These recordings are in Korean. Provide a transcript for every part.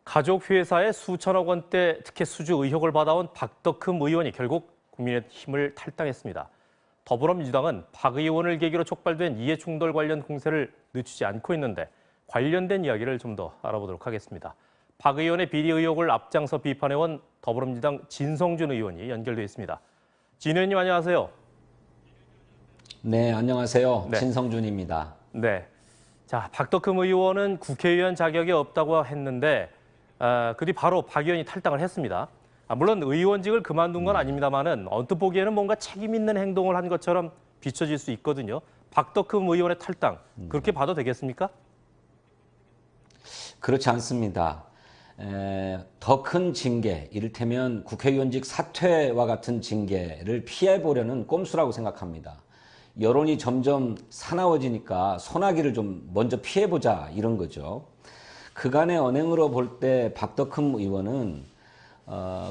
가족회사에 수천억 원대 특혜 수주 의혹을 받아온 박덕흠 의원이 결국 국민의힘을 탈당했습니다. 더불어민주당은 박 의원을 계기로 촉발된 이해충돌 관련 공세를 늦추지 않고 있는데 관련된 이야기를 좀 더 알아보도록 하겠습니다. 박 의원의 비리 의혹을 앞장서 비판해온 더불어민주당 진성준 의원이 연결돼 있습니다. 진 의원님 안녕하세요. 네, 안녕하세요. 네. 진성준입니다. 네. 자, 박덕흠 의원은 국회의원 자격이 없다고 했는데 그 뒤 바로 박 의원이 탈당을 했습니다. 물론 의원직을 그만둔 건 아닙니다만은 언뜻 보기에는 뭔가 책임 있는 행동을 한 것처럼 비춰질 수 있거든요. 박덕흠 의원의 탈당, 그렇게 봐도 되겠습니까? 그렇지 않습니다. 더 큰 징계, 이를테면 국회의원직 사퇴와 같은 징계를 피해보려는 꼼수라고 생각합니다. 여론이 점점 사나워지니까 소나기를 좀 먼저 피해보자 이런 거죠. 그간의 언행으로 볼 때 박덕흠 의원은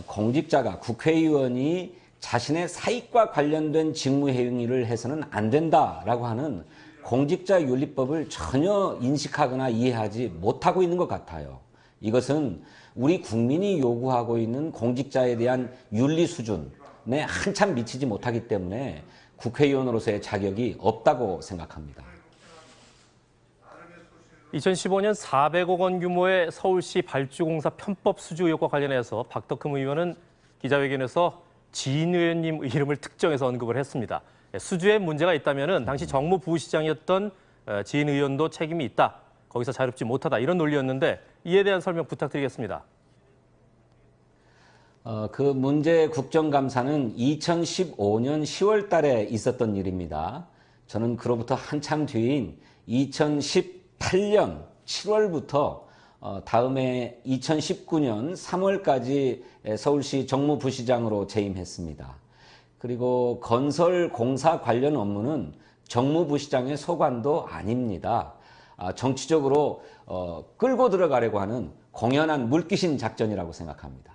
공직자가 국회의원이 자신의 사익과 관련된 직무행위를 해서는 안 된다라고 하는 공직자윤리법을 전혀 인식하거나 이해하지 못하고 있는 것 같아요. 이것은 우리 국민이 요구하고 있는 공직자에 대한 윤리 수준에 한참 미치지 못하기 때문에 국회의원으로서의 자격이 없다고 생각합니다. 2015년 400억 원 규모의 서울시 발주공사 편법 수주 의혹과 관련해서 박덕흠 의원은 기자회견에서 진 의원님 이름을 특정해서 언급을 했습니다. 수주에 문제가 있다면 당시 정무부시장이었던 진 의원도 책임이 있다. 거기서 자유롭지 못하다. 이런 논리였는데 이에 대한 설명 부탁드리겠습니다. 그 문제 국정감사는 2015년 10월 달에 있었던 일입니다. 저는 그로부터 한참 뒤인 2018년 7월부터 다음해 2019년 3월까지 서울시 정무부시장으로 재임했습니다. 그리고 건설공사 관련 업무는 정무부시장의 소관도 아닙니다. 정치적으로 끌고 들어가려고 하는 공연한 물귀신 작전이라고 생각합니다.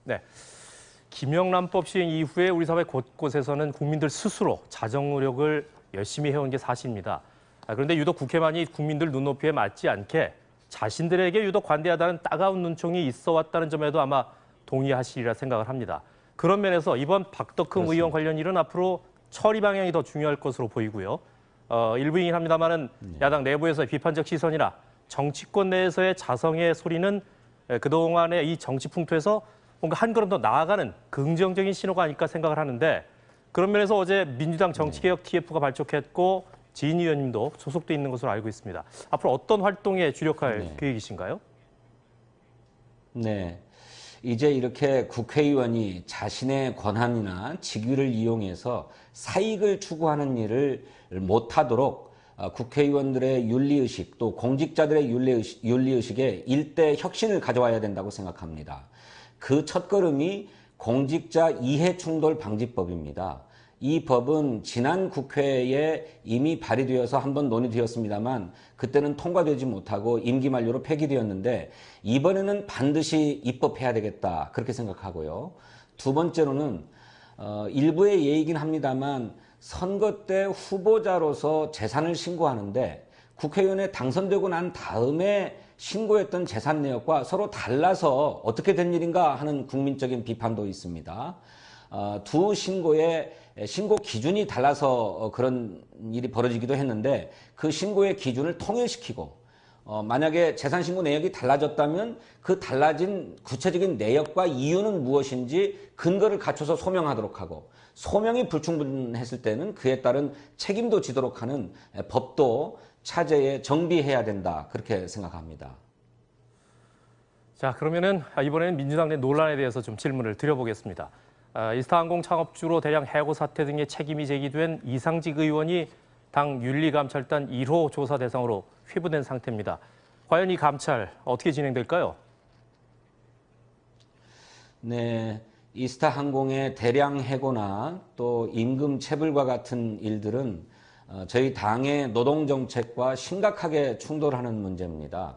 네, 김영란법 시행 이후에 우리 사회 곳곳에서는 국민들 스스로 자정 노력을 열심히 해온 게 사실입니다. 그런데 유독 국회만이 국민들 눈높이에 맞지 않게 자신들에게 유독 관대하다는 따가운 눈총이 있어 왔다는 점에도 아마 동의하시리라 생각을 합니다. 그런 면에서 이번 박덕흠 의원 관련 일은 앞으로 처리 방향이 더 중요할 것으로 보이고요. 일부이긴 합니다만은 야당 내부에서의 비판적 시선이나 정치권 내에서의 자성의 소리는 그동안의 이 정치 풍토에서 뭔가 한 걸음 더 나아가는 긍정적인 신호가 아닐까 생각을 하는데 그런 면에서 어제 민주당 정치개혁 TF가 발족했고 진 의원님도 소속돼 있는 것으로 알고 있습니다. 앞으로 어떤 활동에 주력할 계획이신가요? 네. 이제 이렇게 국회의원이 자신의 권한이나 직위를 이용해서 사익을 추구하는 일을 못하도록 국회의원들의 윤리의식 또 공직자들의 윤리의식에 일대 혁신을 가져와야 된다고 생각합니다. 그 첫걸음이 공직자 이해충돌 방지법입니다. 이 법은 지난 국회에 이미 발의되어서 한번 논의되었습니다만 그때는 통과되지 못하고 임기 만료로 폐기되었는데 이번에는 반드시 입법해야 되겠다 그렇게 생각하고요. 두 번째로는 일부의 예이긴 합니다만 선거 때 후보자로서 재산을 신고하는데 국회의원에 당선되고 난 다음에 신고했던 재산 내역과 서로 달라서 어떻게 된 일인가 하는 국민적인 비판도 있습니다. 두 신고의 신고 기준이 달라서 그런 일이 벌어지기도 했는데 그 신고의 기준을 통일시키고 만약에 재산 신고 내역이 달라졌다면 그 달라진 구체적인 내역과 이유는 무엇인지 근거를 갖춰서 소명하도록 하고 소명이 불충분했을 때는 그에 따른 책임도 지도록 하는 법도 차제에 정비해야 된다 그렇게 생각합니다. 자, 그러면은 이번에는 민주당 내 논란에 대해서 좀 질문을 드려보겠습니다. 이스타항공 창업주로 대량 해고 사태 등의 책임이 제기된 이상직 의원이 당 윤리감찰단 1호 조사 대상으로 회부된 상태입니다. 과연 이 감찰 어떻게 진행될까요? 네, 이스타항공의 대량 해고나 또 임금 체불과 같은 일들은 저희 당의 노동정책과 심각하게 충돌하는 문제입니다.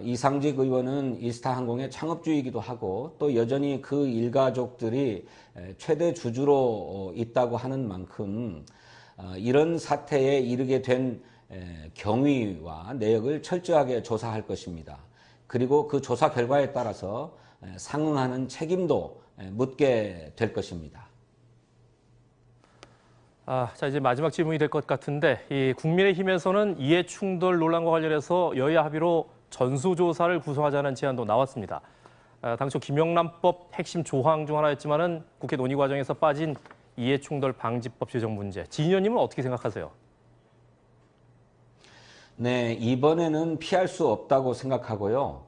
이상직 의원은 이스타항공의 창업주이기도 하고 또 여전히 그 일가족들이 최대 주주로 있다고 하는 만큼 이런 사태에 이르게 된 경위와 내역을 철저하게 조사할 것입니다. 그리고 그 조사 결과에 따라서 상응하는 책임도 묻게 될 것입니다. 자, 이제 마지막 질문이 될 것 같은데, 이 국민의힘에서는 이해 충돌 논란과 관련해서 여야 합의로 전수조사를 구성하자는 제안도 나왔습니다. 당초 김영란법 핵심 조항 중 하나였지만은 국회 논의 과정에서 빠진 이해 충돌 방지법 제정 문제. 진 의원님은 어떻게 생각하세요? 네, 이번에는 피할 수 없다고 생각하고요.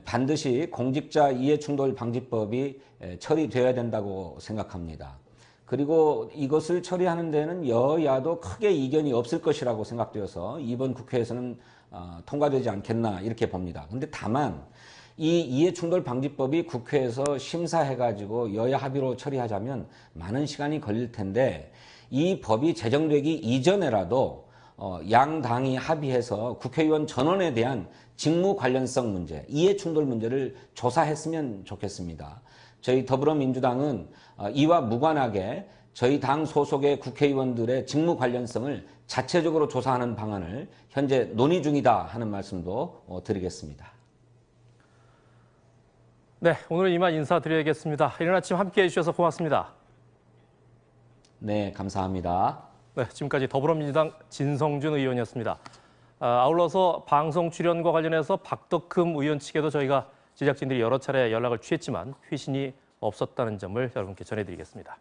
반드시 공직자 이해충돌 방지법이 처리되어야 된다고 생각합니다. 그리고 이것을 처리하는 데는 여야도 크게 이견이 없을 것이라고 생각되어서 이번 국회에서는 통과되지 않겠나 이렇게 봅니다. 근데 다만 이 이해충돌 방지법이 국회에서 심사해가지고 여야 합의로 처리하자면 많은 시간이 걸릴 텐데 이 법이 제정되기 이전에라도 양 당이 합의해서 국회의원 전원에 대한 직무 관련성 문제, 이해충돌 문제를 조사했으면 좋겠습니다. 저희 더불어민주당은 이와 무관하게 저희 당 소속의 국회의원들의 직무 관련성을 자체적으로 조사하는 방안을 현재 논의 중이다 하는 말씀도 드리겠습니다. 네, 오늘 이만 인사드려야겠습니다. 이른 아침 함께해 주셔서 고맙습니다. 네, 감사합니다. 네, 지금까지 더불어민주당 진성준 의원이었습니다. 아울러서 방송 출연과 관련해서 박덕흠 의원 측에도 저희가 제작진들이 여러 차례 연락을 취했지만 회신이 없었다는 점을 여러분께 전해드리겠습니다.